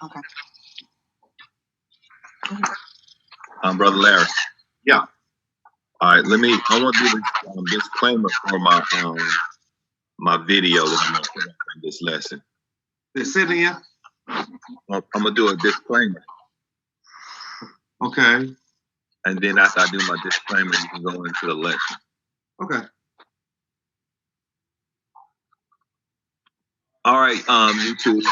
Okay. Brother Larry. Yeah. All right, I want to do this disclaimer for my video that I'm going to put up in this lesson. Sit in. I'm going to do a disclaimer. Okay. And then after I do my disclaimer, you can go into the lesson. Okay. All right, YouTube.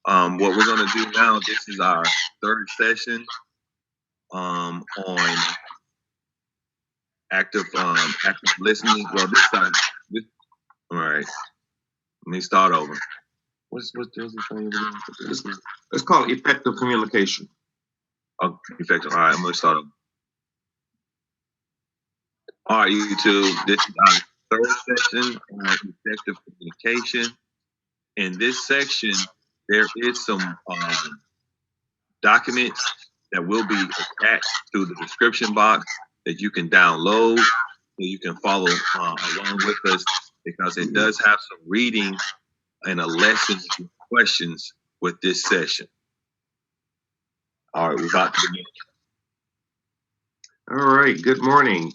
What we're going to do now, this is our third session on active listening. Well, all right. Let me start over. What's the thing again? It's called effective communication. Oh, effective. All right, I'm going to start over. All right, YouTube. This is our third session on effective communication. In this section, there is some documents that will be attached to the description box that you can download so you can follow along with us, because it does have some reading and a lesson questions with this session. All right, we're about to begin. All right, good morning.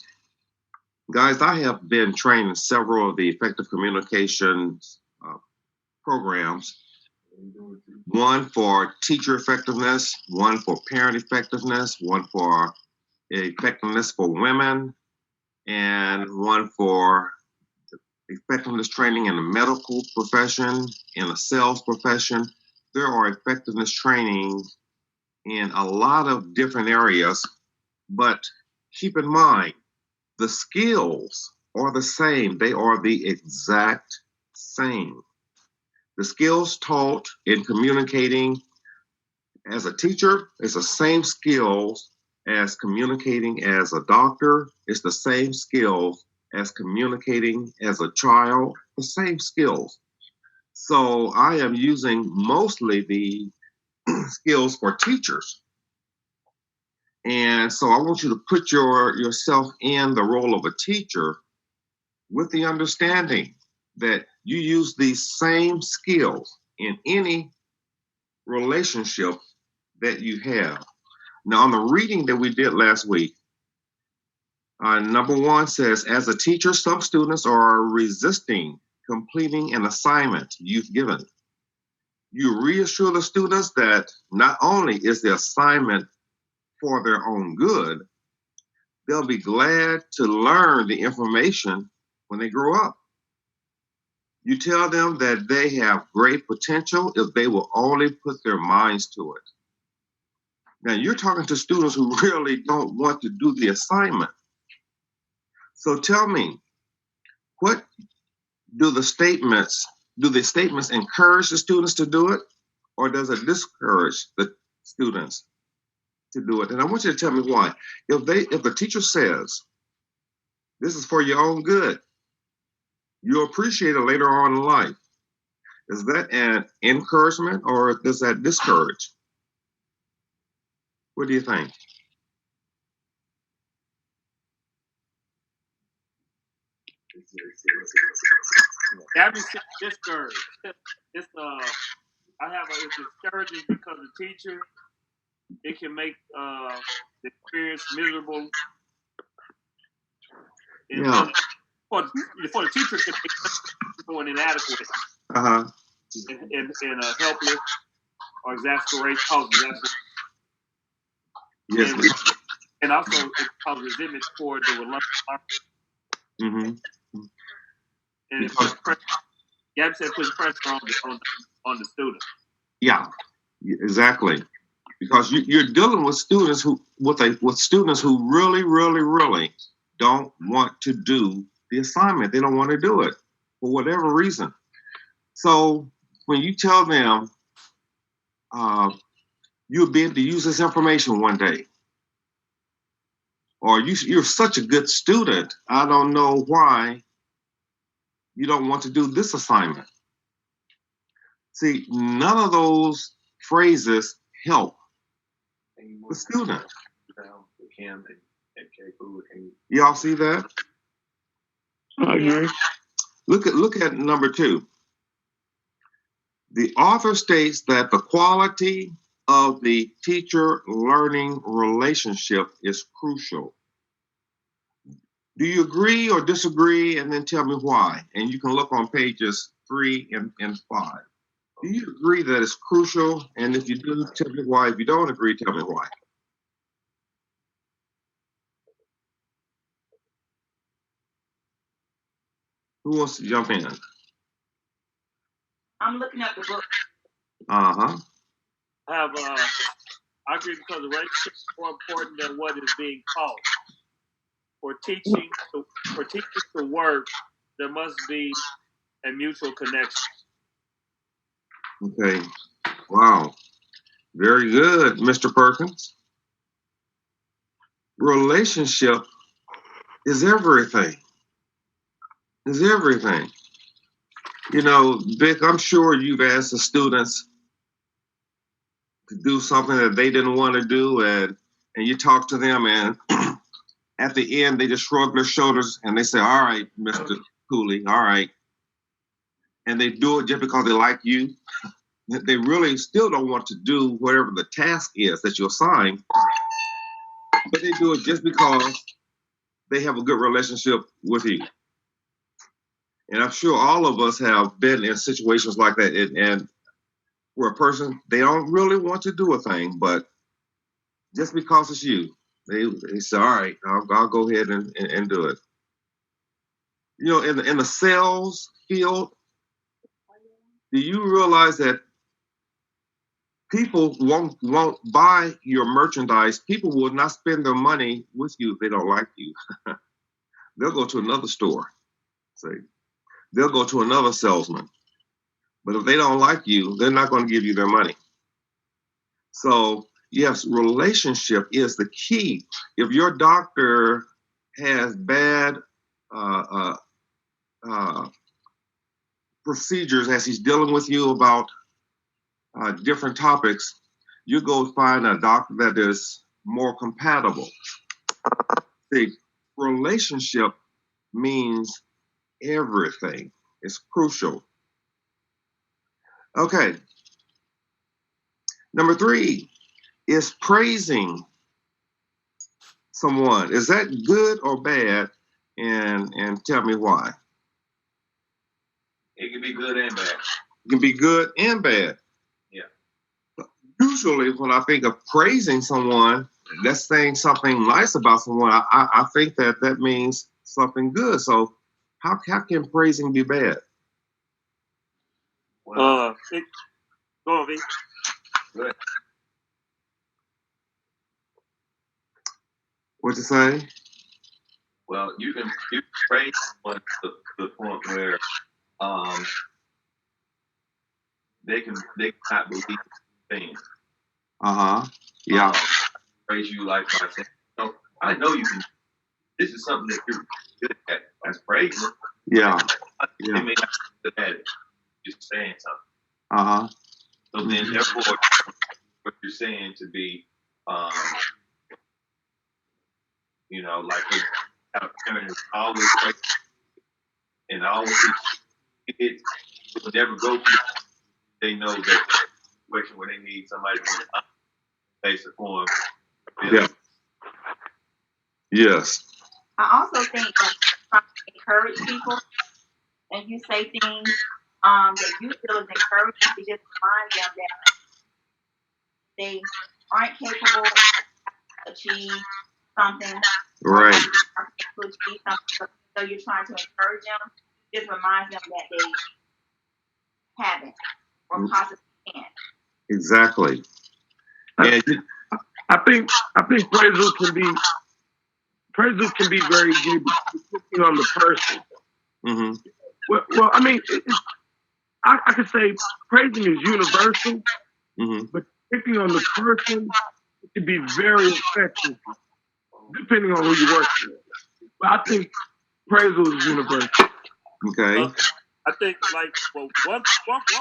Guys, I have been training several of the effective communication programs. One for teacher effectiveness, one for parent effectiveness, one for effectiveness for women, and one for effectiveness training in the medical profession, in the sales profession. There are effectiveness trainings in a lot of different areas, but keep in mind, the skills are the same. They are the exact same. The skills taught in communicating as a teacher is the same skills as communicating as a doctor. It's the same skills as communicating as a child, the same skills. So I am using mostly the skills for teachers. And so I want you to put yourself in the role of a teacher with the understanding that you use these same skills in any relationship that you have. Now, on the reading that we did last week, number one says, as a teacher, some students are resisting completing an assignment you've given. You reassure the students that not only is the assignment for their own good, they'll be glad to learn the information when they grow up. You tell them that they have great potential if they will only put their minds to it. Now, you're talking to students who really don't want to do the assignment. So tell me, what do the statements encourage the students to do it, or does it discourage the students to do it? And I want you to tell me why. If the teacher says, this is for your own good, you'll appreciate it later on in life. Is that an encouragement or does that discourage? What do you think? That means discouraged. It's discouraging because the teacher, it can make the experience miserable. Yeah. For the teacher, it can make more inadequate. Uh-huh. And helpless or exasperate, cause exasperation. Yes. And also it causes resentment toward the reluctant learner. Mm-hmm. And it puts pressure. Gab said puts pressure on the student. Yeah, exactly. Because you're dealing with students who really, really, really don't want to do the assignment. They don't want to do it for whatever reason. So when you tell them you'll be able to use this information one day, or you're such a good student, I don't know why you don't want to do this assignment. See, none of those phrases help the student. Y'all see that? I agree. Look at number 2. The author states that the quality of the teacher-learning relationship is crucial. Do you agree or disagree? And then tell me why. And you can look on pages 3 and 5. Do you agree that it's crucial? And if you do, tell me why. If you don't agree, tell me why. Who wants to jump in? I'm looking at the book. Uh-huh. I agree because the relationship is more important than what is being taught. For teaching to work, there must be a mutual connection. Okay. Wow. Very good, Mr. Perkins. Relationship is everything. Is everything. You know, Vic, I'm sure you've asked the students to do something that they didn't want to do, and you talk to them, and at the end, they just shrug their shoulders and they say, all right, Mr. Cooley, all right. And they do it just because they like you. They really still don't want to do whatever the task is that you assign, but they do it just because they have a good relationship with you. And I'm sure all of us have been in situations like that, and where a person, they don't really want to do a thing, but just because it's you, they say, all right, I'll go ahead and do it. You know, in the sales field, do you realize that people won't buy your merchandise? People will not spend their money with you if they don't like you. They'll go to another store. See, they'll go to another salesman. But if they don't like you, they're not going to give you their money. So yes, relationship is the key. If your doctor has bad procedures as he's dealing with you about different topics, you go find a doctor that is more compatible. The relationship means everything. It's crucial. Okay. Number 3 is praising someone. Is that good or bad? And tell me why. It can be good and bad. It can be good and bad. Yeah. Usually when I think of praising someone, that's saying something nice about someone. I think that means something good. So how can praising be bad? Go on, V. Good. What you say? Well, you can praise someone to the point where they cannot believe things. Yeah. Praise you like by saying, "No, I know you can. This is something that you're good at." That's praising. Yeah. They may not be good at it. Just saying something. So then, therefore, what you're saying to be, you know, like a parent is always praising and always kids will never go through. They know that situation where they need somebody to face it for them. Yeah. Yes. I also think that trying to encourage people, and you say things that you feel is encouraging, to just remind them that they aren't capable to achieve something. Right. To achieve something. So you're trying to encourage them, just remind them that they haven't or possibly can't. Exactly. And I think praisal can be very good depending on the person. mm-hmm. Well, I mean, I could say praising is universal, but depending on the person, it can be very effective depending on who you work with. But I think praisal is universal. Okay. I think one form of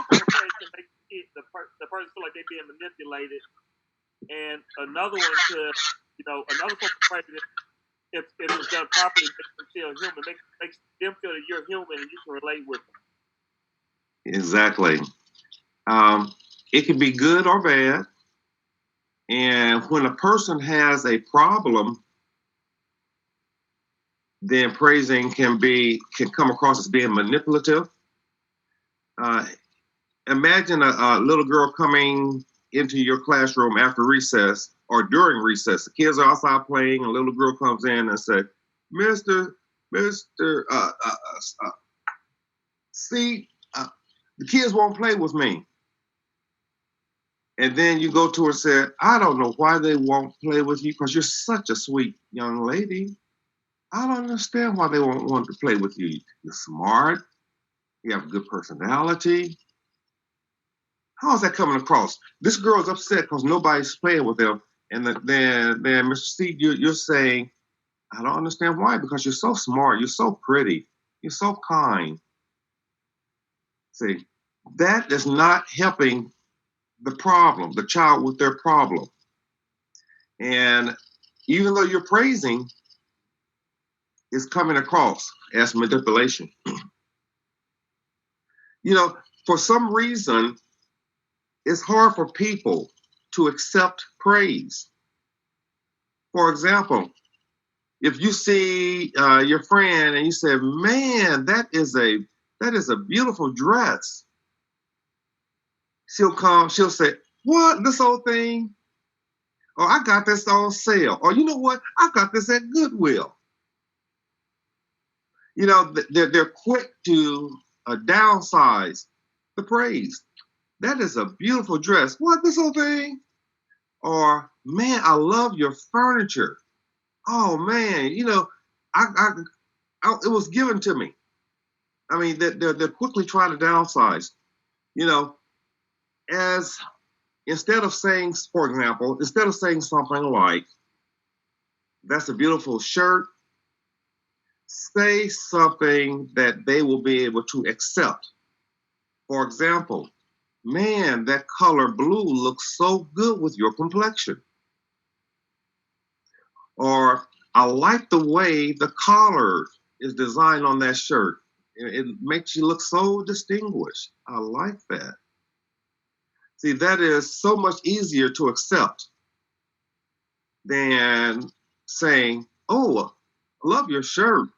praise can make the person feel like they're being manipulated, and another one could, another form of praise, if it's done properly, makes them feel human, makes them feel that you're human and you can relate with them. Exactly. It can be good or bad. And when a person has a problem, then praising can come across as being manipulative. Imagine a little girl coming into your classroom after recess or during recess. The kids are outside playing, and a little girl comes in and says, Mr. See, the kids won't play with me. And then you go to her and say, I don't know why they won't play with you because you're such a sweet young lady. I don't understand why they won't want to play with you. You're smart. You have a good personality. How is that coming across? This girl is upset because nobody's playing with them. And then Mr. C, you're saying, I don't understand why, because you're so smart. You're so pretty. You're so kind. See, that is not helping the problem, the child with their problem. And even though you're praising, it's coming across as manipulation. You know, for some reason, it's hard for people to accept praise. For example, if you see your friend and you say, man, that is a beautiful dress. She'll say, what, this old thing? Or I got this on sale. Or you know what, I got this at Goodwill. You know, they're quick to downsize the praise. That is a beautiful dress. What, this old thing? Or, man, I love your furniture. Oh man, you know, it was given to me. I mean, they're quickly trying to downsize. You know, instead of saying, for example, instead of saying something like, that's a beautiful shirt, say something that they will be able to accept. For example, man, that color blue looks so good with your complexion. Or, I like the way the collar is designed on that shirt. It makes you look so distinguished. I like that. See, that is so much easier to accept than saying, oh, I love your shirt.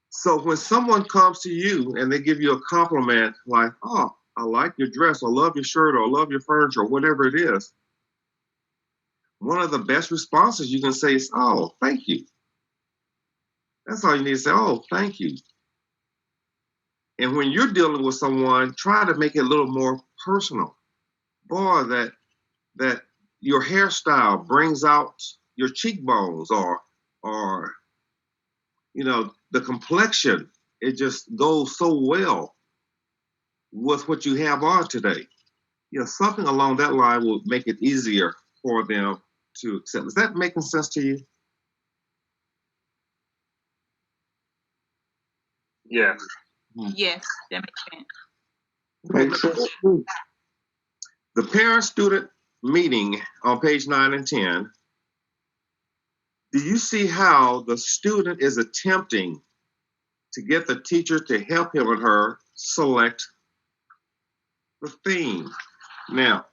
So when someone comes to you and they give you a compliment like, oh, I like your dress, or love your shirt, or love your furniture, or whatever it is, one of the best responses you can say is, oh, thank you. That's all you need to say, oh, thank you. And when you're dealing with someone, try to make it a little more personal. Boy, that your hairstyle brings out your cheekbones, or you know, the complexion, it just goes so well with what you have on today. You know, something along that line will make it easier for them to accept. Is that making sense to you? Yes. Yes, that makes sense. Makes sense. The parent-student meeting on page 9 and 10, do you see how the student is attempting to get the teacher to help him or her select the theme? Now,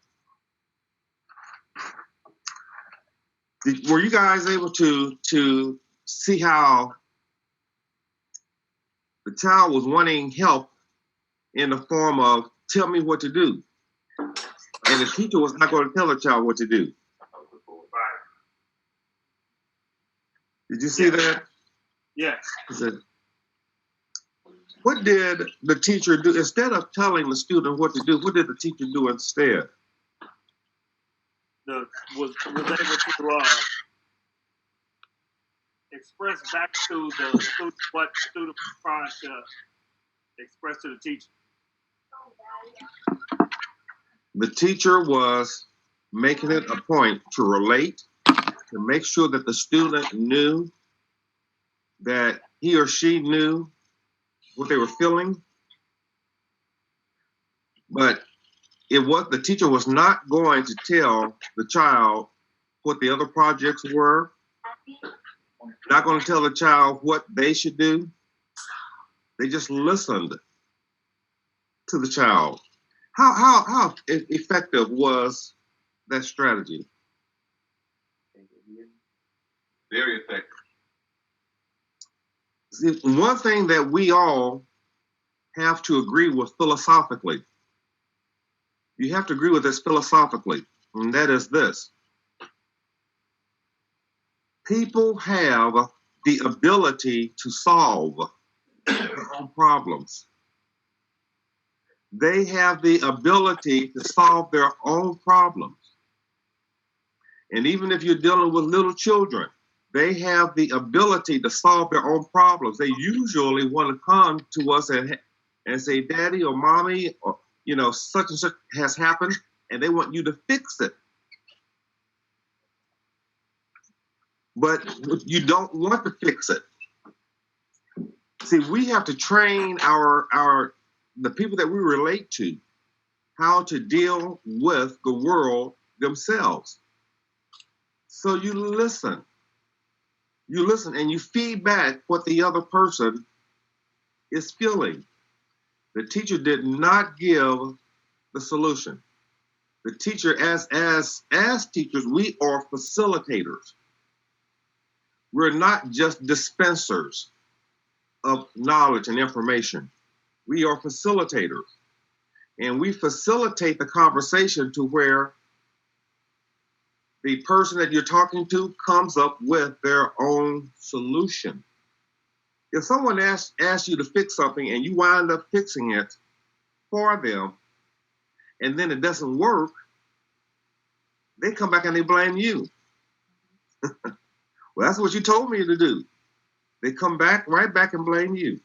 were you guys able to see how the child was wanting help in the form of, tell me what to do? And the teacher was not going to tell the child what to do. Did you see that? Yes. What did the teacher do? Instead of telling the student what to do, what did the teacher do instead? Was able to express back to the student what the student was trying to express to the teacher. The teacher was making it a point to relate, to make sure that the student knew that he or she knew what they were feeling. But the teacher was not going to tell the child what the other projects were, not going to tell the child what they should do. They just listened to the child. How effective was that strategy? Very effective. See, one thing that we all have to agree with philosophically, you have to agree with this philosophically, and that is this. People have the ability to solve their own problems. They have the ability to solve their own problems. And even if you're dealing with little children, they have the ability to solve their own problems. They usually want to come to us and say, Daddy or Mommy, or, such and such has happened, and they want you to fix it. But you don't want to fix it. See, we have to train the people that we relate to how to deal with the world themselves. So you listen and you feed back what the other person is feeling. The teacher did not give the solution. The teacher, as teachers, we are facilitators. We're not just dispensers of knowledge and information. We are facilitators. And we facilitate the conversation to where the person that you're talking to comes up with their own solution. If someone asks you to fix something and you wind up fixing it for them, and then it doesn't work, they come back and they blame you. Well, that's what you told me to do. They come right back and blame you.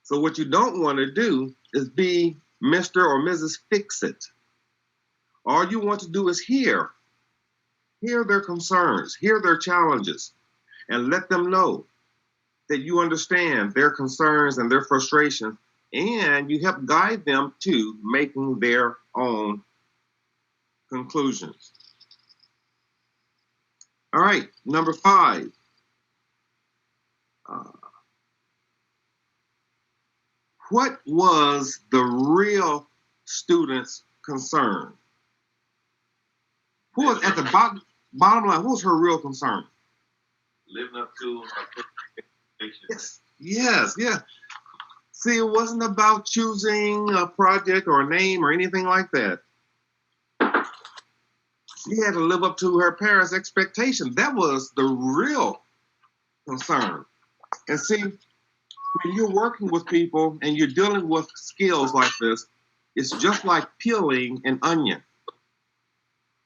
So what you don't want to do is be Mr. or Mrs. Fix-It. All you want to do is hear their concerns, hear their challenges, and let them know that you understand their concerns and their frustrations, and you help guide them to making their own conclusions. All right, number 5. What was the real student's concern? Who was at the bottom line? What was her real concern? Living up to her expectations. Yes. See, it wasn't about choosing a project or a name or anything like that. She had to live up to her parents' expectations. That was the real concern. And see, when you're working with people and you're dealing with skills like this, it's just like peeling an onion.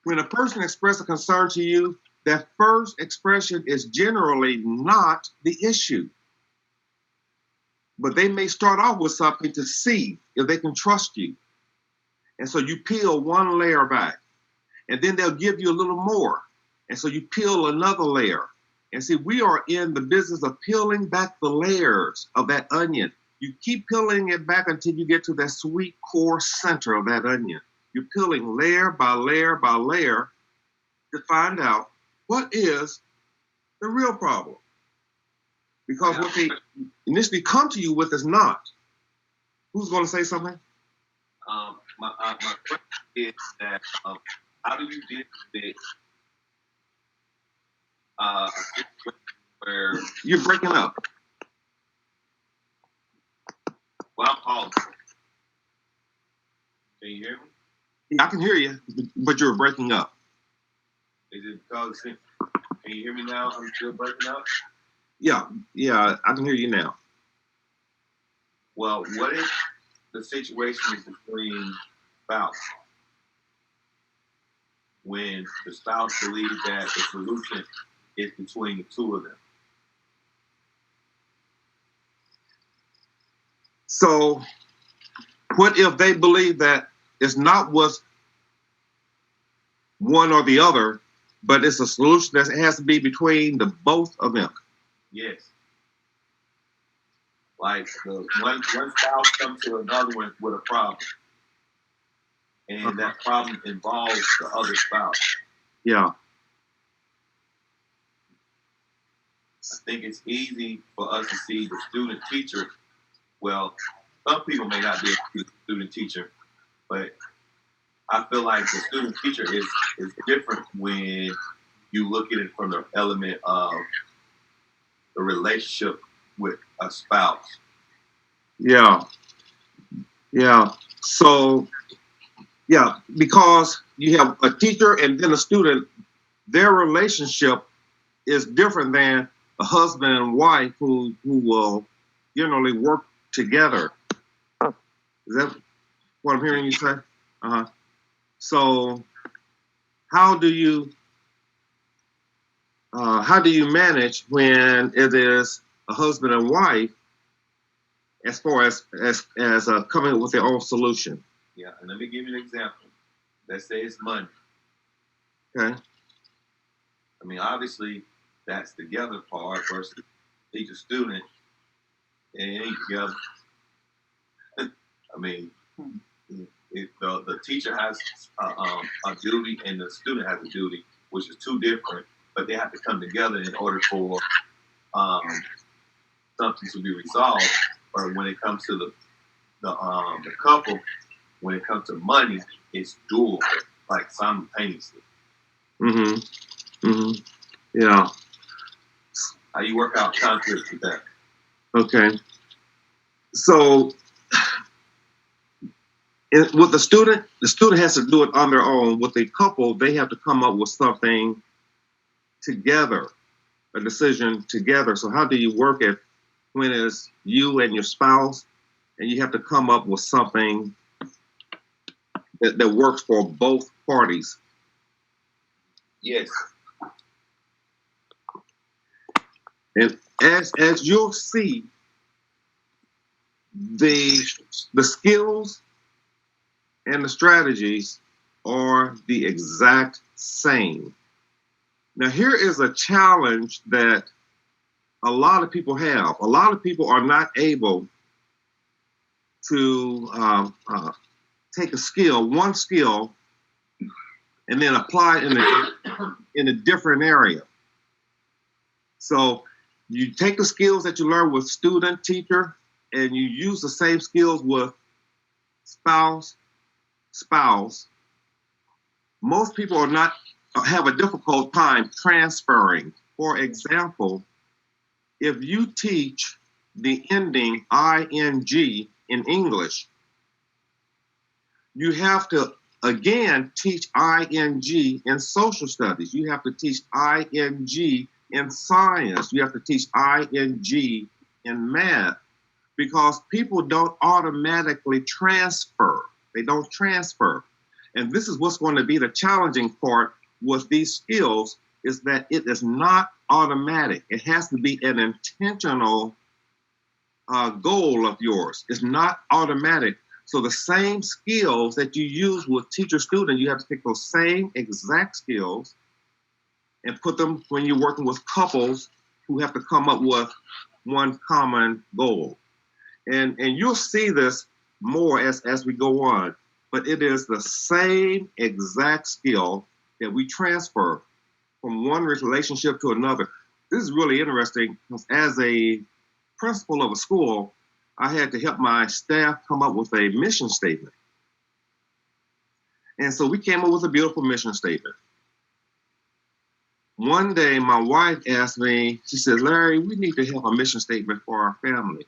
When a person expresses a concern to you, that first expression is generally not the issue. But they may start off with something to see if they can trust you. And so you peel one layer back, and then they'll give you a little more. And so you peel another layer. And see, we are in the business of peeling back the layers of that onion. You keep peeling it back until you get to that sweet core center of that onion. You're peeling layer by layer by layer to find out what is the real problem. Because what they initially come to you with is not. Who's going to say something? My question is that how do you deal with a situation where you're breaking up? Well, I'm calling. Can you hear me? I can hear you, but you're breaking up. Is it because? Can you hear me now? I'm still breaking up. Yeah, I can hear you now. Well, what if the situation is between spouse? When the spouse believes that the solution is between the two of them. So, what if they believe that it's not what's one or the other, but it's a solution that has to be between the both of them? Yes. Like one spouse comes to another one with a problem, and that problem involves the other spouse. Yeah. I think it's easy for us to see the student teacher. Well, some people may not be a student teacher, but I feel like the student teacher is different when you look at it from the element of the relationship with a spouse. Yeah. So, yeah, because you have a teacher and then a student, their relationship is different than a husband and wife who will generally work together. Is that what I'm hearing you say? Uh-huh. So how do you manage when it is a husband and wife as far as coming up with their own solution? Yeah, and let me give you an example. Let's say it's money. Okay. I mean, obviously, that's together part versus teacher student, and it ain't together. I mean, the teacher has a duty and the student has a duty, which is two different, but they have to come together in order for something to be resolved. Or when it comes to the couple, when it comes to money, it's dual, like simultaneously. Yeah. How you work out conflict with that? Okay. So with the student has to do it on their own. With a couple, they have to come up with something together, a decision together. So how do you work it when it's you and your spouse, and you have to come up with something that works for both parties? Yes. And as you'll see, the skills and the strategies are the exact same. Now, here is a challenge that a lot of people have. A lot of people are not able to take one skill, and then apply it in a different area. So you take the skills that you learn with student, teacher, and you use the same skills with spouse. Most people have a difficult time transferring. For example, if you teach the ending ing in English, you have to again teach ing in social studies. You have to teach ing in science. You have to teach ing in math, because people don't automatically transfer. They don't transfer. And this is what's going to be the challenging part with these skills, is that it is not automatic. It has to be an intentional goal of yours. It's not automatic. So the same skills that you use with teacher-student, you have to take those same exact skills and put them when you're working with couples who have to come up with one common goal. And you'll see this more as we go on, but it is the same exact skill that we transfer from one relationship to another. This is really interesting, because as a principal of a school, I had to help my staff come up with a mission statement. And so we came up with a beautiful mission statement. One day, my wife asked me, she said, "Larry, we need to have a mission statement for our family."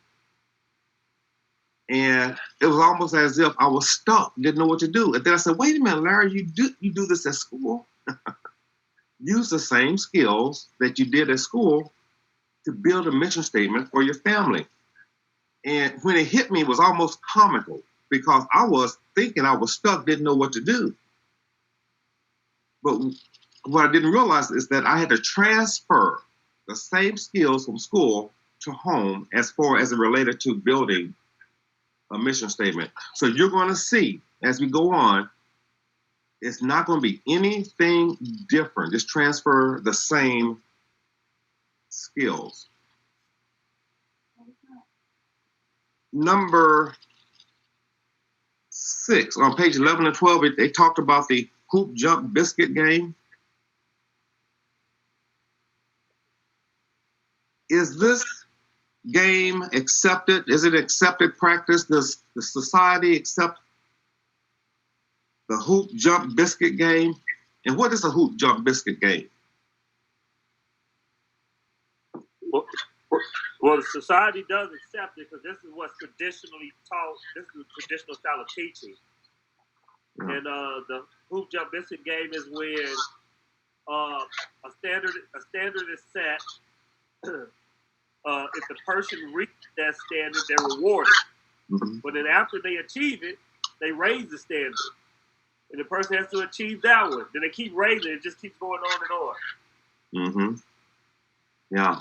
And it was almost as if I was stuck, didn't know what to do. And then I said, "Wait a minute, Larry, you do this at school? Use the same skills that you did at school to build a mission statement for your family." And when it hit me, it was almost comical, because I was thinking I was stuck, didn't know what to do. But what I didn't realize is that I had to transfer the same skills from school to home as far as it related to building a mission statement. So you're going to see as we go on, it's not going to be anything different. Just transfer the same skills. Number 6, on page 11 and 12, they talked about the hoop jump biscuit game. Is this game accepted? Is it accepted practice? Does the society accept the hoop jump biscuit game. And what is a hoop jump biscuit game? Well, the society does accept it because this is what's traditionally taught. This is the traditional style of teaching. Yeah. And the hoop jump biscuit game is when a standard is set. If the person reaches that standard, they're rewarded. Mm-hmm. But then after they achieve it, they raise the standard. And the person has to achieve that one. Then they keep raising it. It just keeps going on and on. Mm-hmm. Yeah.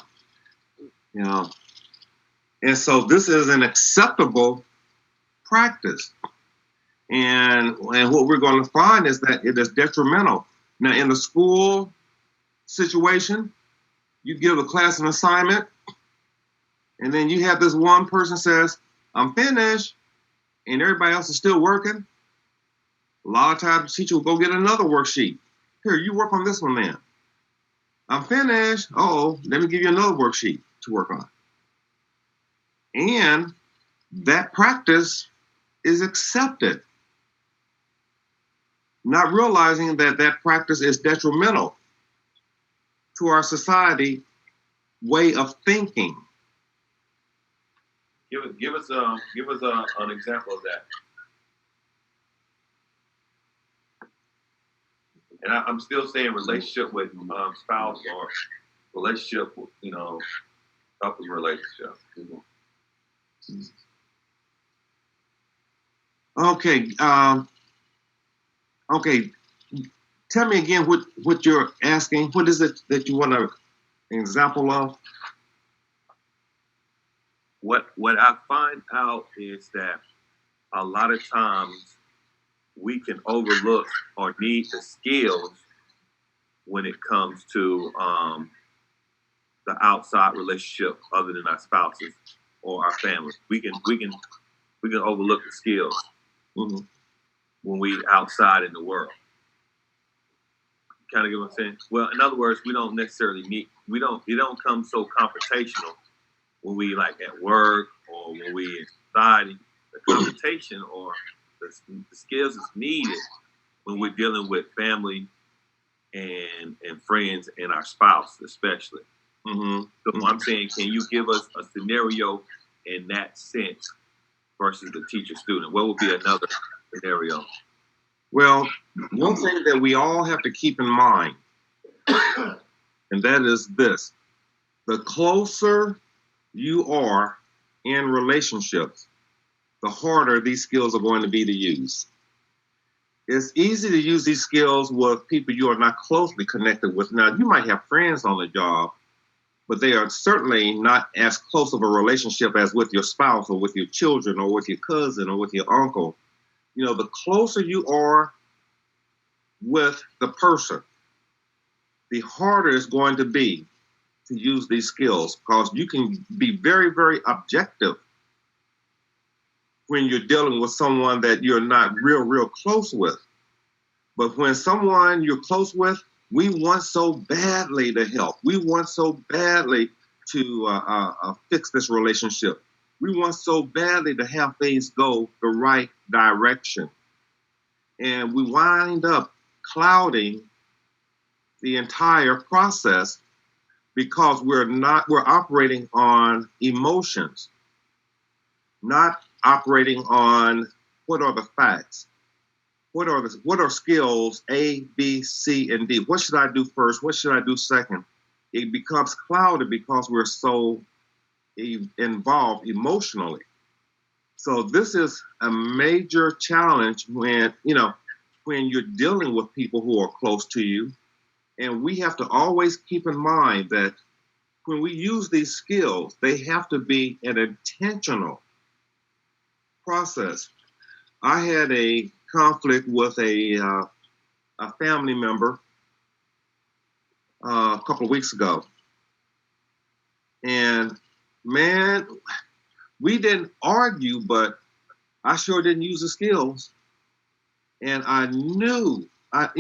Yeah. And so this is an acceptable practice. And what we're going to find is that it is detrimental. Now, in the school situation, you give a class an assignment, and then you have this one person says, I'm finished, and everybody else is still working. A lot of times the teacher will go get another worksheet. Here, you work on this one then. I'm finished. Uh-oh, let me give you another worksheet to work on. And that practice is accepted, not realizing that that practice is detrimental to our society way of thinking. Give us an example of that. And I'm still saying relationship with spouse or relationship, couple relationship. Okay. Okay. Tell me again what you're asking. What is it that you want an example of? What I find out is that a lot of times we can overlook or need the skills when it comes to the outside relationship other than our spouses or our family. We can overlook the skills Mm-hmm. when we outside in the world. Kind of get what I'm saying? Well, in other words, we don't necessarily it don't come so confrontational when we like at work or when we in society. The confrontation or the skills is needed when we're dealing with family and friends and our spouse especially. Mm-hmm. So I'm saying, can you give us a scenario in that sense versus the teacher-student? What would be another scenario? Well, one thing that we all have to keep in mind, and that is this: the closer you are in relationships, the harder these skills are going to be to use. It's easy to use these skills with people you are not closely connected with. Now, you might have friends on the job, but they are certainly not as close of a relationship as with your spouse or with your children or with your cousin or with your uncle. The closer you are with the person, the harder it's going to be to use these skills, because you can be very, very objective when you're dealing with someone that you're not real close with. But when someone you're close with, we want so badly to help. We want so badly to fix this relationship. We want so badly to have things go the right direction. And we wind up clouding the entire process because we're operating on emotions, not operating on what are the facts. What are skills A, B, C, and D? What should I do first? What should I do second? It becomes clouded because we're so involved emotionally. So this is a major challenge when you're dealing with people who are close to you. And we have to always keep in mind that when we use these skills, they have to be an intentional process. I had a conflict with a family member a couple of weeks ago. And man, we didn't argue, but I sure didn't use the skills. And I knew I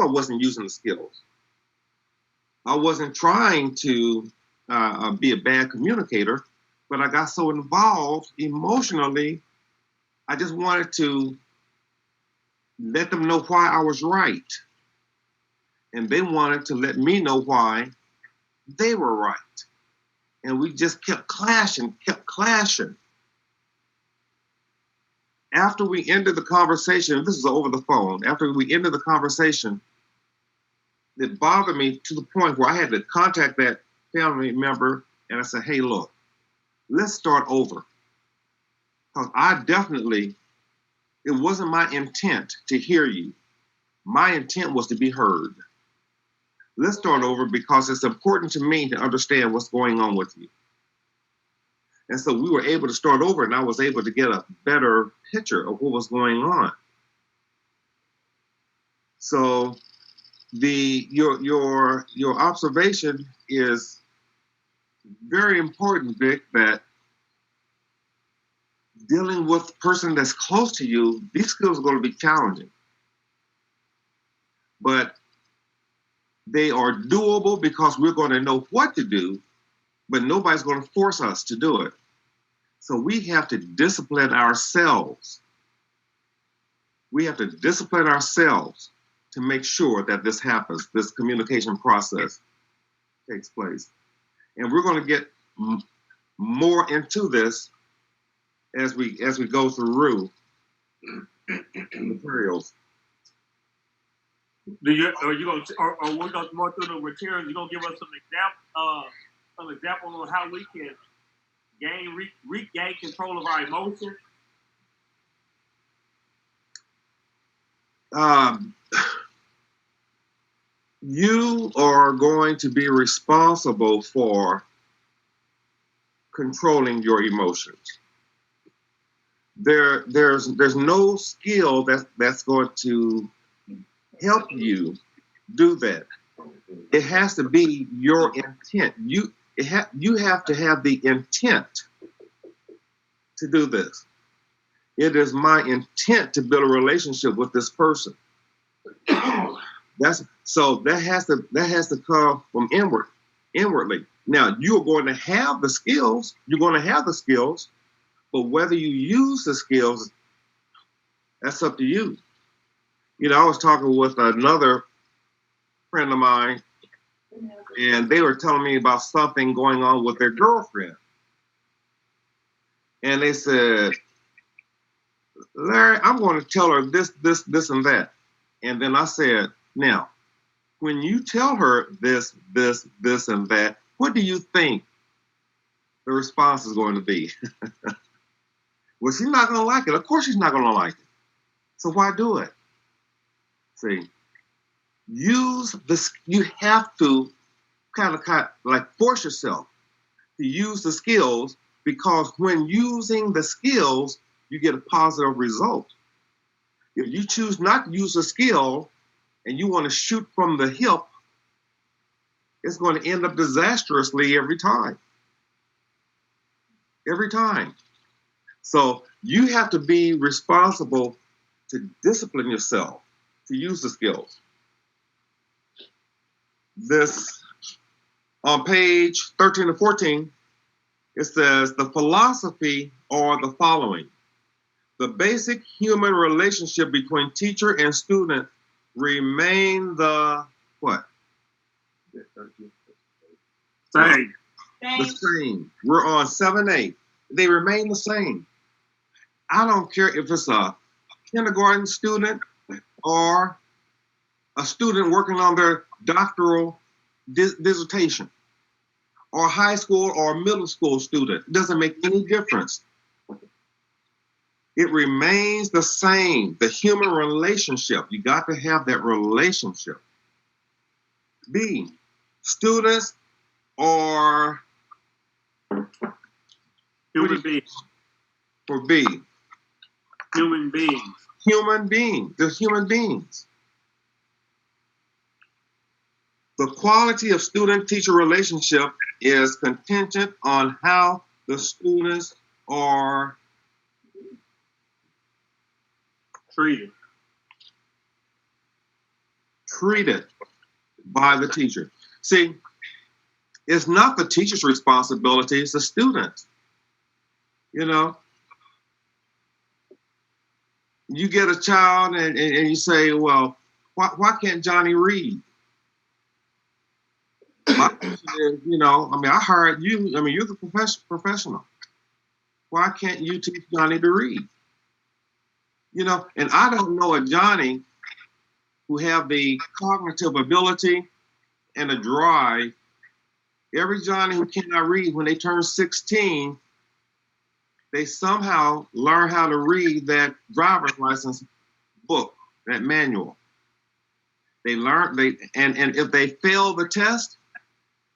wasn't using the skills. I wasn't trying to be a bad communicator, but I got so involved emotionally, I just wanted to let them know why I was right. And they wanted to let me know why they were right. And we just kept clashing. After we ended the conversation, this is over the phone, after we ended the conversation, it bothered me to the point where I had to contact that family member and I said, hey, look, let's start over. Because it wasn't my intent to hear you. My intent was to be heard. Let's start over because it's important to me to understand what's going on with you. And so we were able to start over and I was able to get a better picture of what was going on. So your observation is very important, Vic, that dealing with a person that's close to you, these skills are going to be challenging. But they are doable because we're going to know what to do, but nobody's going to force us to do it. So we have to discipline ourselves. We have to discipline ourselves to make sure that this happens, this communication process takes place. And we're going to get more into this as we go through materials. We're going more through the materials? You're going to give us some examples on how we can regain control of our emotions? You are going to be responsible for controlling your emotions. There's no skill that's going to help you do that. It has to be your intent. You have to have the intent to do this. It is my intent to build a relationship with this person. That has to come from inwardly. Now you're going to have the skills. But whether you use the skills, that's up to you. You know, I was talking with another friend of mine, and they were telling me about something going on with their girlfriend. And they said, Larry, I'm going to tell her this, and that. And then I said, now, when you tell her this, and that, what do you think the response is going to be? Well, she's not going to like it. Of course she's not going to like it. So why do it? See, you have to kind of like force yourself to use the skills, because when using the skills, you get a positive result. If you choose not to use a skill and you want to shoot from the hip, it's going to end up disastrously every time. Every time. So you have to be responsible to discipline yourself to use the skills. This, on page 13 and 14, it says the philosophy are the following. The basic human relationship between teacher and student remain the what? Same. The same. We're on 7A. They remain the same. I don't care if it's a kindergarten student or a student working on their doctoral dissertation, or a high school or middle school student. It doesn't make any difference. It remains the same. The human relationship. You got to have that relationship. B, students are Human beings. For B. Human beings. Human beings. They're human beings. The quality of student-teacher relationship is contingent on how the students are treated by the teacher. See, it's not the teacher's responsibility, it's the student. You know, You get a child and you say, well, why can't Johnny read? My question is, I hired you. I mean, you're the professional. Why can't you teach Johnny to read? And I don't know a Johnny who have the cognitive ability and a drive. Every Johnny who cannot read, when they turn 16, they somehow learn how to read that driver's license book, that manual. They learn, and if they fail the test,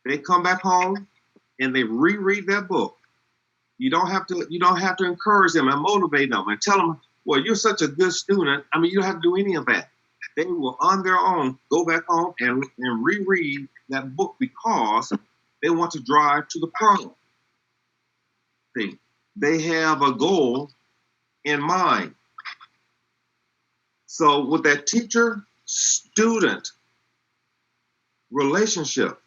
they come back home and they reread that book. You don't have to encourage them and motivate them and tell them, well, you're such a good student. I mean, you don't have to do any of that. They will on their own go back home and reread that book because they want to drive to the prom. They have a goal in mind. So with that teacher-student relationship,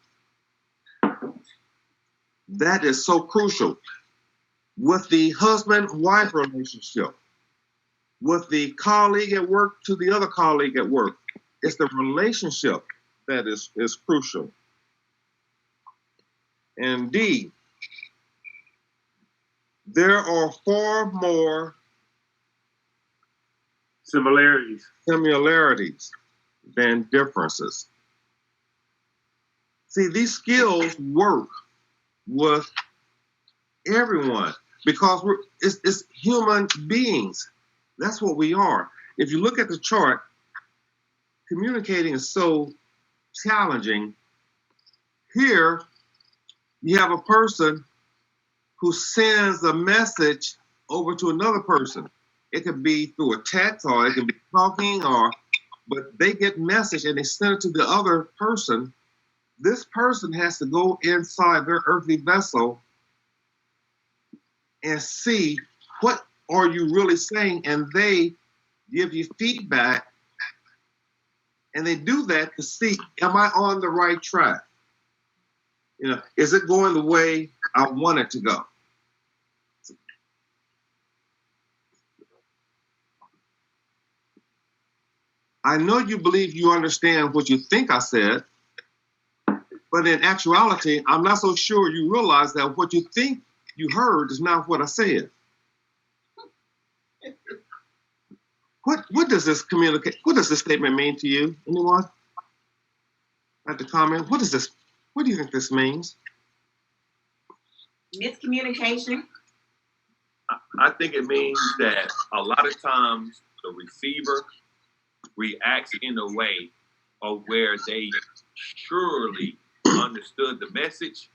that is so crucial. With the husband-wife relationship, with the colleague at work to the other colleague at work, it's the relationship that is crucial. And D, there are far more similarities than differences. See, these skills work with everyone because it's human beings. That's what we are. If you look at the chart, communicating is so challenging. Here, you have a person who sends a message over to another person. It could be through a text or it could be talking, but they get message and they send it to the other person. This person has to go inside their earthly vessel and see what are you really saying, and they give you feedback, and they do that to see, am I on the right track? Is it going the way I want it to go? I know you believe you understand what you think I said, but in actuality, I'm not so sure you realize that what you think you heard is not what I said. What does this statement mean to you? Anyone? Like to comment? What is this? What do you think this means? Miscommunication. I think it means that a lot of times the receiver reacts in a way of where they surely understood the message,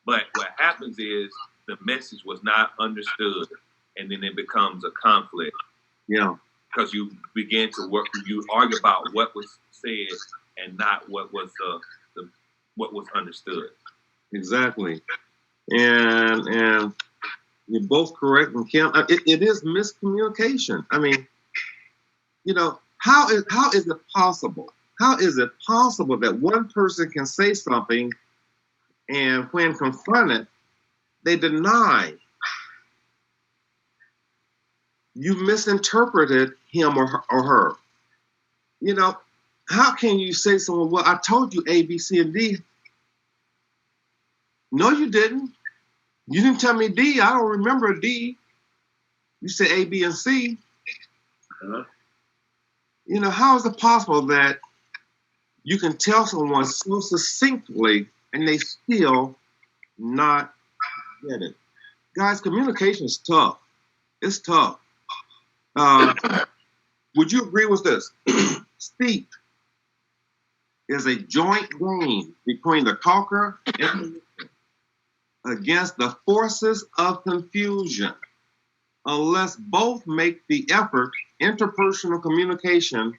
but what happens is the message was not understood, and then it becomes a conflict. Yeah. Because you begin to you argue about what was said and not what was what was understood. Exactly. And you're both correct. And Kim, it is miscommunication. I mean, how is it possible? How is it possible that one person can say something and when confronted, they deny? You misinterpreted him or her. How can you say someone, well, I told you A, B, C, and D. No, you didn't. You didn't tell me D. I don't remember D. You said A, B, and C. How is it possible that you can tell someone so succinctly and they still not get it? Guys, communication is tough. It's tough. Would you agree with this? Speech is a joint game between the talker and the listener against the forces of confusion. Unless both make the effort, interpersonal communication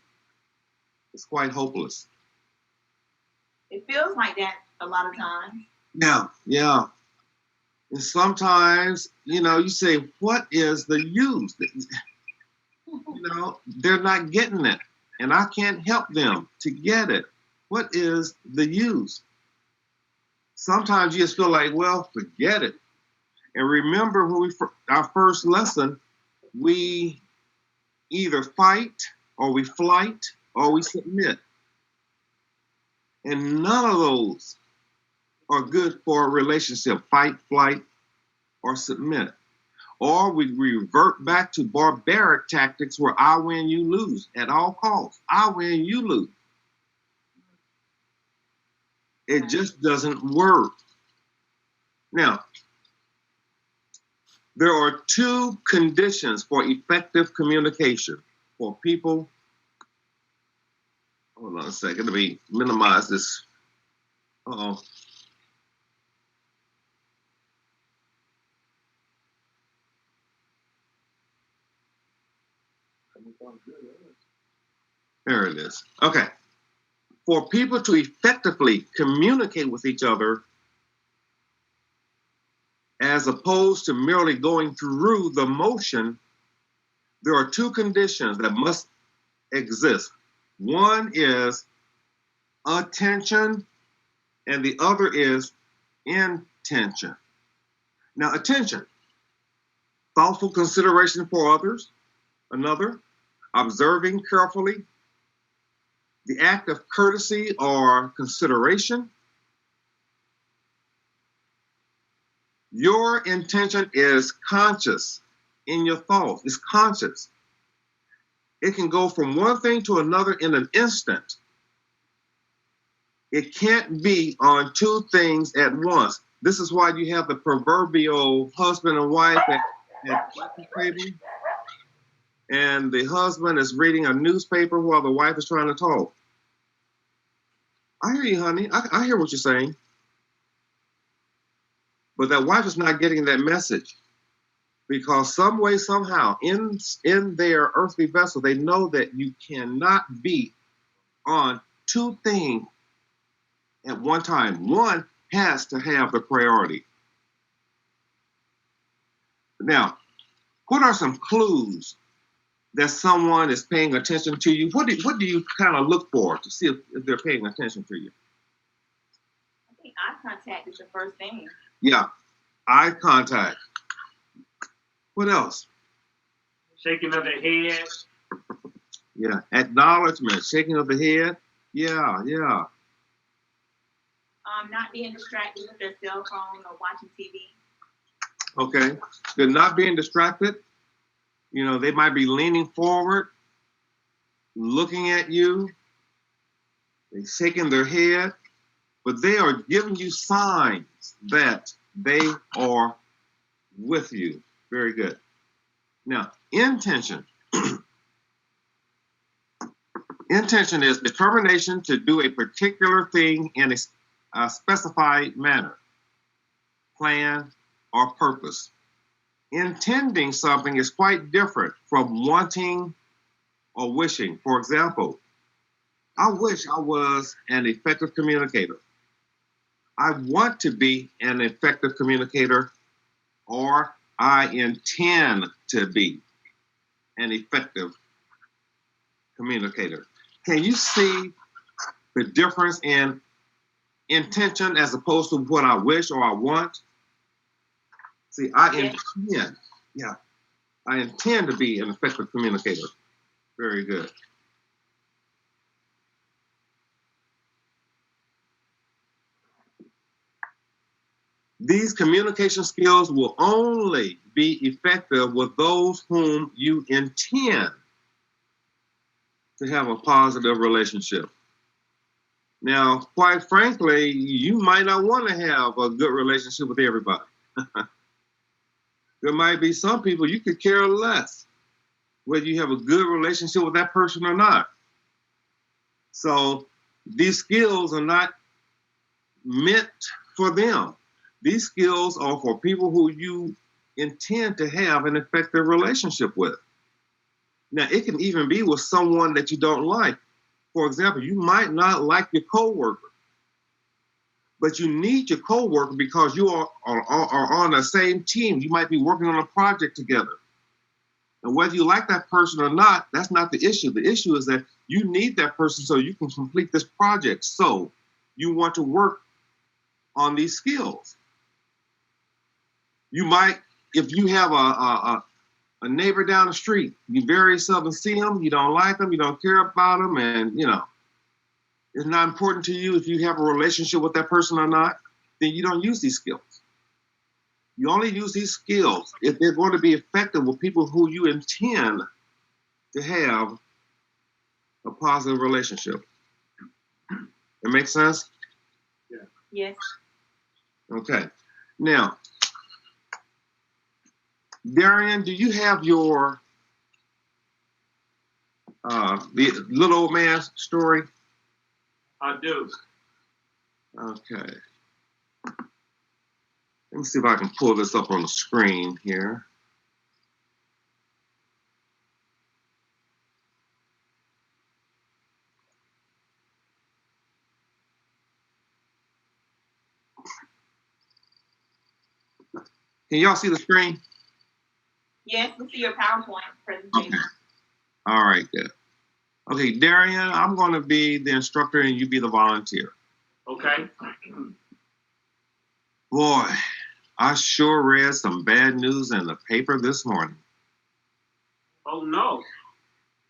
is quite hopeless. It feels like that a lot of times. Yeah. And sometimes, you say, what is the use? They're not getting it, and I can't help them to get it. What is the use? Sometimes you just feel like, well, forget it. And remember when our first lesson, we either fight, or we flight, or we submit. And none of those are good for a relationship: fight, flight, or submit. Or we revert back to barbaric tactics where I win, you lose at all costs. I win, you lose. It just doesn't work. Now, there are two conditions for effective communication for people. Hold on a second, let me minimize this. Uh-oh. There it is. Okay. For people to effectively communicate with each other, as opposed to merely going through the motion, there are two conditions that must exist. One is attention, and the other is intention. Now, attention, thoughtful consideration for others, another, observing carefully, the act of courtesy or consideration. Your intention is conscious in your thoughts. It's conscious. It can go from one thing to another in an instant. It can't be on two things at once. This is why you have the proverbial husband and wife at breakfast table, and the husband is reading a newspaper while the wife is trying to talk. I hear you, honey. I hear what you're saying. But that wife is not getting that message, because some way, somehow, in their earthly vessel, they know that you cannot be on two things at one time. One has to have the priority. Now, what are some clues that someone is paying attention to you? What do you kind of look for to see if they're paying attention to you? I think eye contact is the first thing. Yeah, eye contact. What else? Shaking of the head. Yeah, acknowledgement, shaking of the head. Yeah. Not being distracted with their cell phone or watching TV. Okay, they're not being distracted. You know, they might be leaning forward, looking at you, they're shaking their head, but they are giving you signs that they are with you. Very good. Now, intention. Intention is determination to do a particular thing in a specified manner, plan, or purpose. Intending something is quite different from wanting or wishing. For example, I wish I was an effective communicator. I want to be an effective communicator, or I intend to be an effective communicator. Can you see the difference in intention as opposed to what I wish or I want? See, I intend. Yeah, I intend to be an effective communicator. Very good. These communication skills will only be effective with those whom you intend to have a positive relationship. Now, quite frankly, you might not want to have a good relationship with everybody. There might be some people you could care less whether you have a good relationship with that person or not. So these skills are not meant for them. These skills are for people who you intend to have an effective relationship with. Now, it can even be with someone that you don't like. For example, you might not like your coworker, but you need your coworker because you are on the same team. You might be working on a project together. And whether you like that person or not, that's not the issue. The issue is that you need that person so you can complete this project. So you want to work on these skills. You might, if you have a neighbor down the street. You very seldom see them. You don't like them. You don't care about them. And, it's not important to you if you have a relationship with that person or not, then you don't use these skills. You only use these skills if they're going to be effective with people who you intend to have a positive relationship. That makes sense? Yes. Okay. Now, Darian, do you have your the little old man story? I do. Okay. Let me see if I can pull this up on the screen here. Can y'all see the screen? Yes, we see your PowerPoint presentation. Okay. All right, good. Okay, Darian, I'm going to be the instructor and you be the volunteer. Okay. Boy, I sure read some bad news in the paper this morning. Oh, no.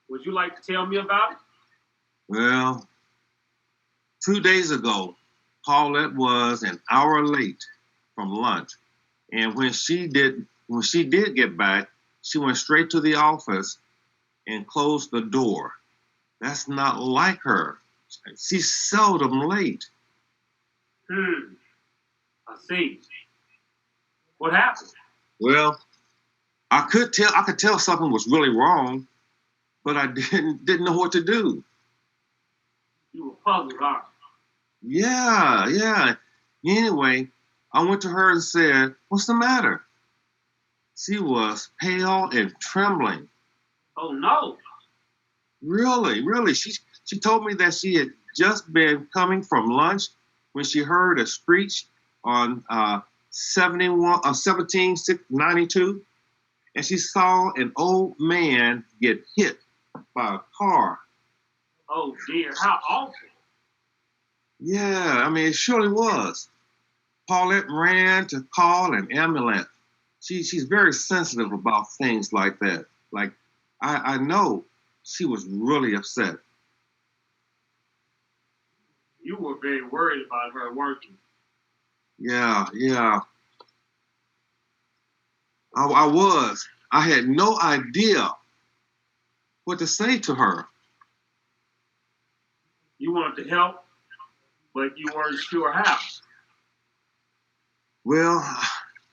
Would you like to tell me about it? Well, 2 days ago, Paulette was an hour late from lunch. And when she did get back, she went straight to the office and closed the door. That's not like her. She's seldom late. I see. What happened? Well, I could tell something was really wrong, but I didn't know what to do. You were puzzled, aren't you? Yeah. Anyway, I went to her and said, "What's the matter?" She was pale and trembling. Oh, no. Really. She told me that she had just been coming from lunch when she heard a screech on 1792, and she saw an old man get hit by a car. Oh, dear. How awful. Yeah, I mean, it surely was. Paulette ran to call an ambulance. She's very sensitive about things like that. Like, I know she was really upset. You were very worried about her, weren't you? Yeah. I was. I had no idea what to say to her. You wanted to help, but you weren't sure how. Well,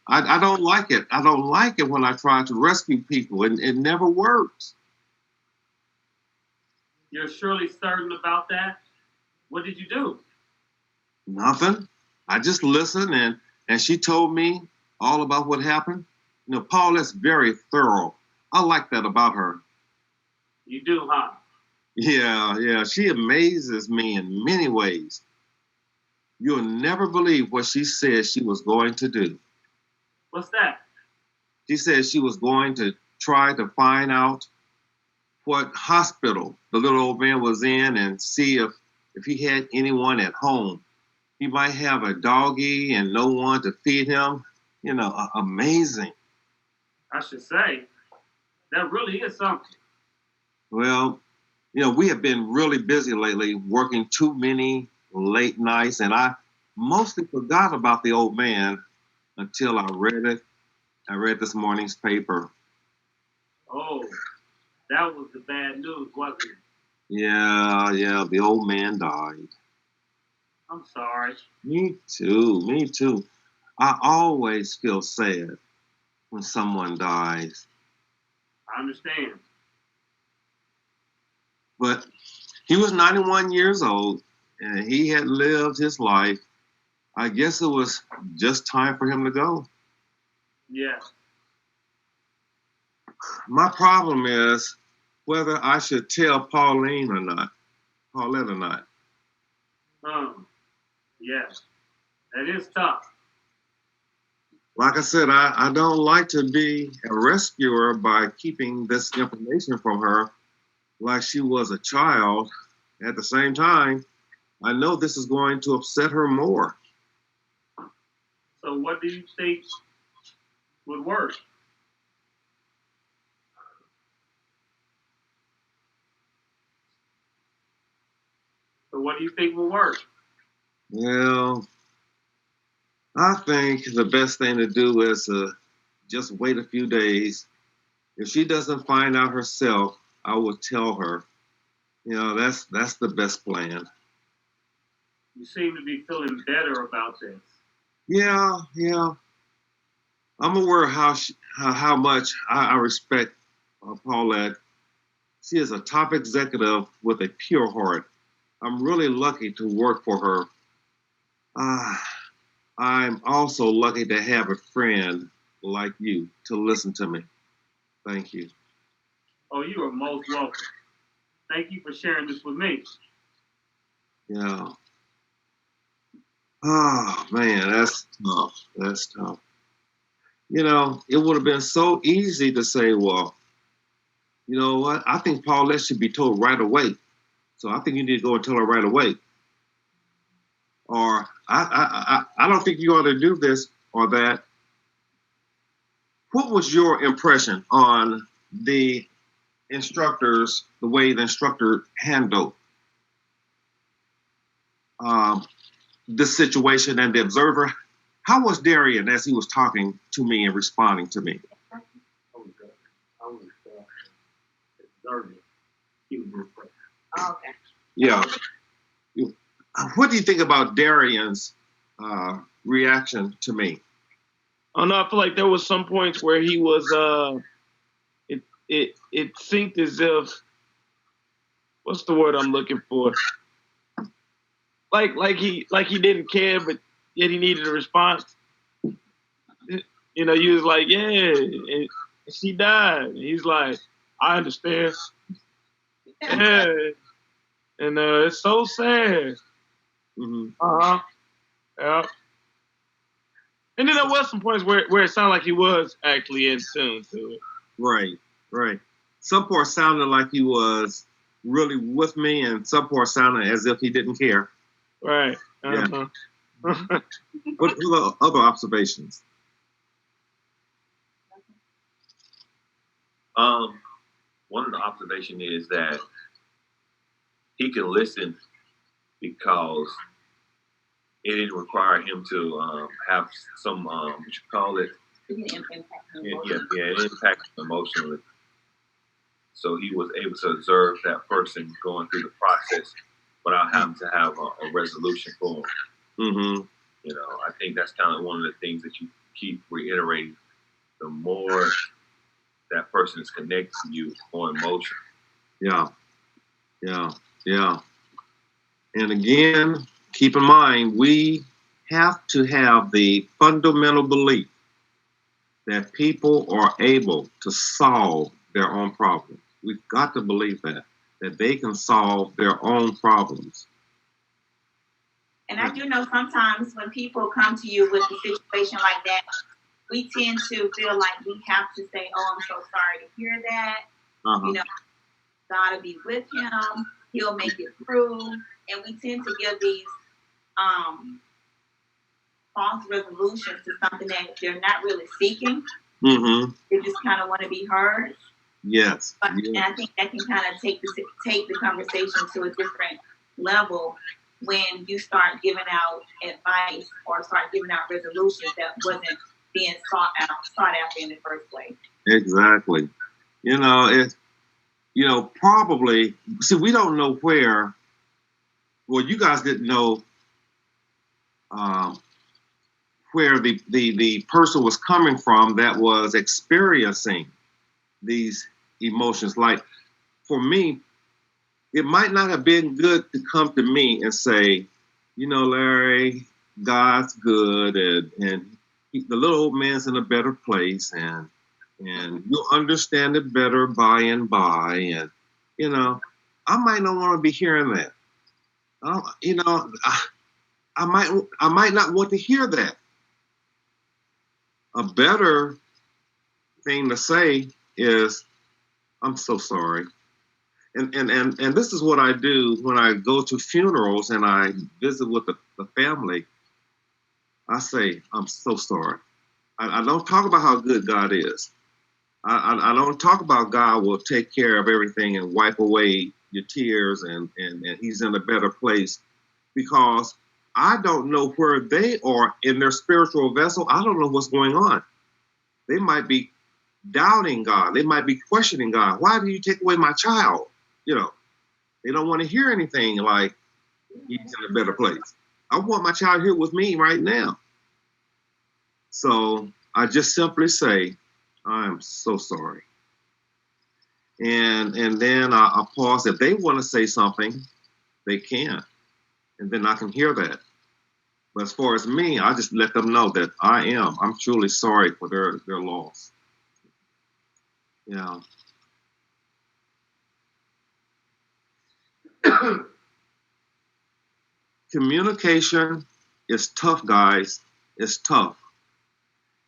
I don't like it. I don't like it when I try to rescue people, and it never works. You're surely certain about that? What did you do? Nothing. I just listened, and she told me all about what happened. Paulette's very thorough. I like that about her. You do, huh? Yeah. She amazes me in many ways. You'll never believe what she said she was going to do. What's that? She said she was going to try to find out what hospital the little old man was in and see if he had anyone at home. He might have a doggy and no one to feed him. Amazing. I should say, that really is something. Well, we have been really busy lately, working too many late nights, and I mostly forgot about the old man until I read it. I read this morning's paper. Oh, that was the bad news, wasn't it? Yeah, the old man died. I'm sorry. Me too. I always feel sad when someone dies. I understand. But he was 91 years old, and he had lived his life. I guess it was just time for him to go. Yeah. My problem is whether I should tell Paulette or not. Yes. That is tough. Like I said, I don't like to be a rescuer by keeping this information from her like she was a child. At the same time, I know this is going to upset her more. So what do you think would work? So what do you think will work? Well, I think the best thing to do is just wait a few days. If she doesn't find out herself, I will tell her. That's the best plan. You seem to be feeling better about this. Yeah. I'm aware of how much I respect Paulette. She is a top executive with a pure heart. I'm really lucky to work for her. I'm also lucky to have a friend like you to listen to me. Thank you. Oh, you are most welcome. Thank you for sharing this with me. Yeah. Oh, man, that's tough. That's tough. It would have been so easy to say, well, you know what? I think Paulette should be told right away. So I think you need to go and tell her right away. Or I don't think you ought to do this or that. What was your impression on the instructors, the way the instructor handled this situation and the observer? How was Darian as he was talking to me and responding to me? I was observing. He was impressed. Okay. Yeah. What do you think about Darian's reaction to me? Oh no, I feel like there was some points where he was it seemed as if, what's the word I'm looking for? Like he didn't care, but yet he needed a response. You was like, yeah, and she died. And he's like, I understand. Yeah. And it's so sad. Mm-hmm. Yeah. And then there was some points where it sounded like he was actually in tune to it. Right. Some parts sounded like he was really with me, and some parts sounded as if he didn't care. Right. Yeah. What other observations? One of the observations is that he can listen because it didn't require him to have some what you call it. It didn't impact him It impacted him emotionally. So he was able to observe that person going through the process without having to have a resolution for him. Mm-hmm. I think that's kind of one of the things that you keep reiterating. The more that person is connected to you, more emotion. Yeah. And again, keep in mind, we have to have the fundamental belief that people are able to solve their own problems. We've got to believe that they can solve their own problems. And I do know sometimes when people come to you with a situation like that, we tend to feel like we have to say, oh, I'm so sorry to hear that. Uh-huh. God will be with him. He'll make it through. And we tend to give these false resolutions to something that they're not really seeking. Mm-hmm. They just kind of want to be heard. Yes. And I think that can kind of take the conversation to a different level when you start giving out advice or start giving out resolutions that wasn't being sought after in the first place. Exactly. Probably, see, we don't know where, well, you guys didn't know where the person was coming from that was experiencing these emotions. Like, for me, it might not have been good to come to me and say, Larry, God's good, and the little old man's in a better place, and you'll understand it better by and by. And, I might not want to be hearing that. I might not want to hear that. A better thing to say is, I'm so sorry. And this is what I do when I go to funerals and I visit with the family. I say, I'm so sorry. I don't talk about how good God is. I don't talk about God will take care of everything and wipe away, your tears, and he's in a better place, because I don't know where they are in their spiritual vessel. I don't know what's going on. They might be doubting God. They might be questioning God. Why do you take away my child? You know, they don't want to hear anything like he's in a better place. I want my child here with me right now. So I just simply say, I'm so sorry. And then I pause. If they want to say something, they can. And then I can hear that. But as far as me, I just let them know that I'm truly sorry for their loss. Yeah. Communication is tough, guys. It's tough.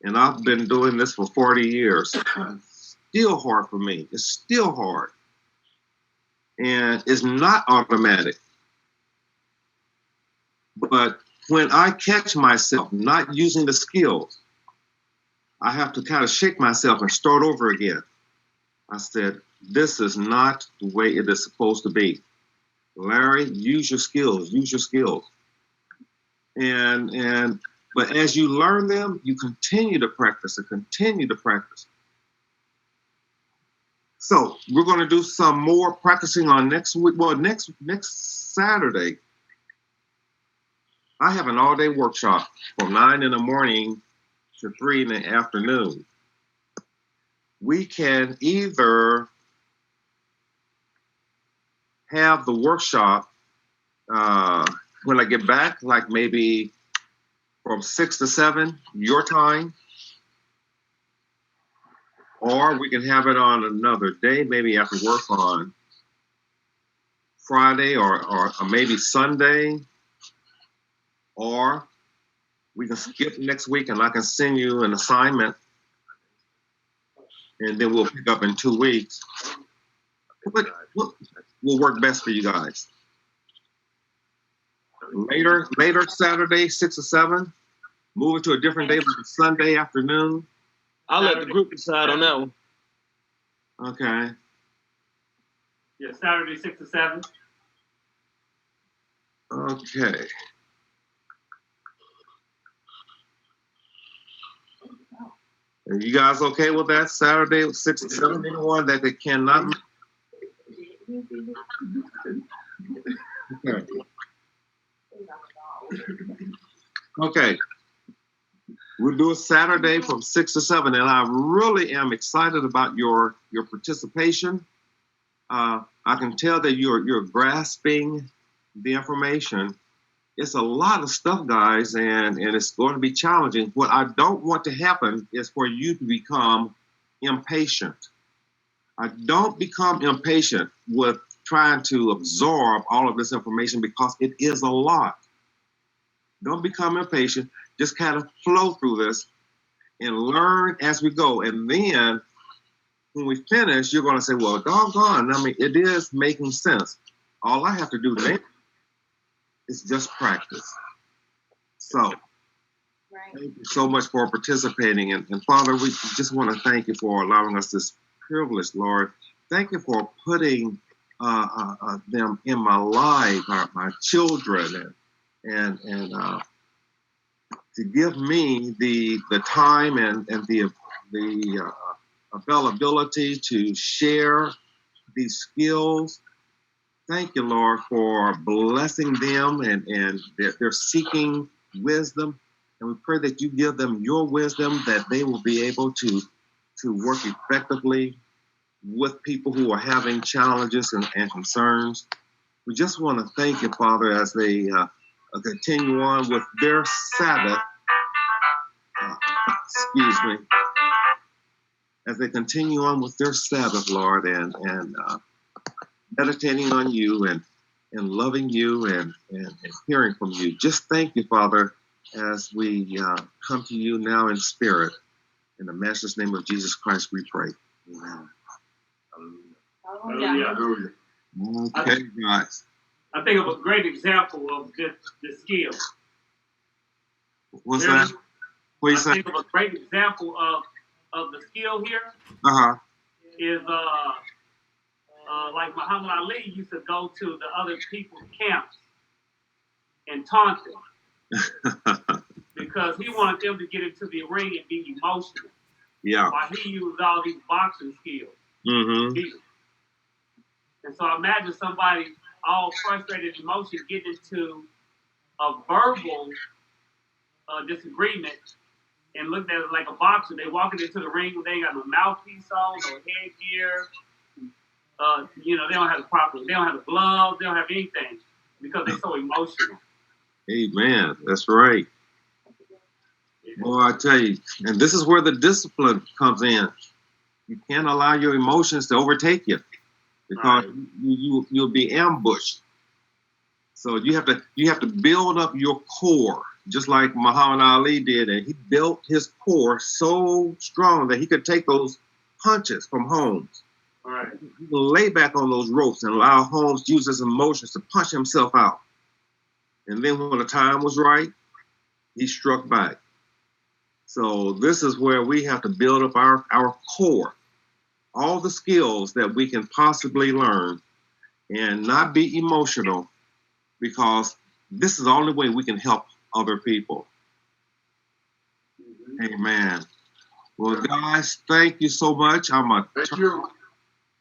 And I've been doing this for 40 years. It's still hard for me. It's still hard. And it's not automatic. But when I catch myself not using the skills, I have to kind of shake myself and start over again. I said, this is not the way it is supposed to be. Larry, use your skills, use your skills. But as you learn them, you continue to practice and continue to practice. So we're going to do some more practicing on next week. Well, next Saturday, I have an all-day workshop from 9 in the morning to 3 in the afternoon. We can either have the workshop when I get back, like maybe from 6 to 7, your time, or we can have it on another day, maybe after work on Friday or maybe Sunday, or we can skip next week and I can send you an assignment and then we'll pick up in 2 weeks. What will work best for you guys? Later Saturday, 6 or 7, move it to a different day, like a Sunday afternoon. I'll let the group decide on that one. Okay. Yeah, Saturday 6 to 7. Okay. Are you guys okay with that? Saturday, 6 to 7, anyone that they cannot make? Okay. Okay. We'll do it Saturday from 6 to 7, and I really am excited about your participation. I can tell that you're grasping the information. It's a lot of stuff, guys, and it's going to be challenging. What I don't want to happen is for you to become impatient. I don't become impatient with trying to absorb all of this information because it is a lot. Don't become impatient. Just kind of flow through this and learn as we go. And then when we finish, you're going to say, well, doggone, I mean, it is making sense. All I have to do now is just practice. So thank you so much for participating. And Father, we just want to thank you for allowing us this privilege, Lord. Thank you for putting them in my life, my children, and to give me the time and the availability to share these skills. Thank you, Lord, for blessing them, and they're seeking wisdom. And we pray that you give them your wisdom, that they will be able to work effectively with people who are having challenges and concerns. We just want to thank you, Father, as they continue on with their Sabbath. As they continue on with their Sabbath, Lord, and meditating on you and loving you and hearing from you. Just thank you, Father, as we come to you now in spirit. In the Master's name of Jesus Christ, we pray. Amen. Hallelujah. Okay, guys. I think of a great example of this skill. What's that? What you I say? think of a great example of the skill here Uh-huh. is like Muhammad Ali used to go to the other people's camps and taunt them because he wanted them to get into the ring and be emotional. Yeah. While he used all these boxing skills. Mm-hmm. And so imagine somebody all frustrated emotion getting into a verbal disagreement and looked at it like a boxer. They walking into the ring, they ain't got no mouthpiece on, no headgear. They don't have the gloves, they don't have anything because they're so emotional. Amen. That's right. Boy, I tell you, and this is where the discipline comes in. You can't allow your emotions to overtake you because you'll be ambushed. So you have to build up your core, just like Muhammad Ali did, and he built his core so strong that he could take those punches from Holmes. Right. He can lay back on those ropes and allow Holmes to use his emotions to punch himself out. And then when the time was right, he struck back. So this is where we have to build up our core, all the skills that we can possibly learn and not be emotional, because this is the only way we can help other people. Amen. Well, guys, thank you so much. Thank you.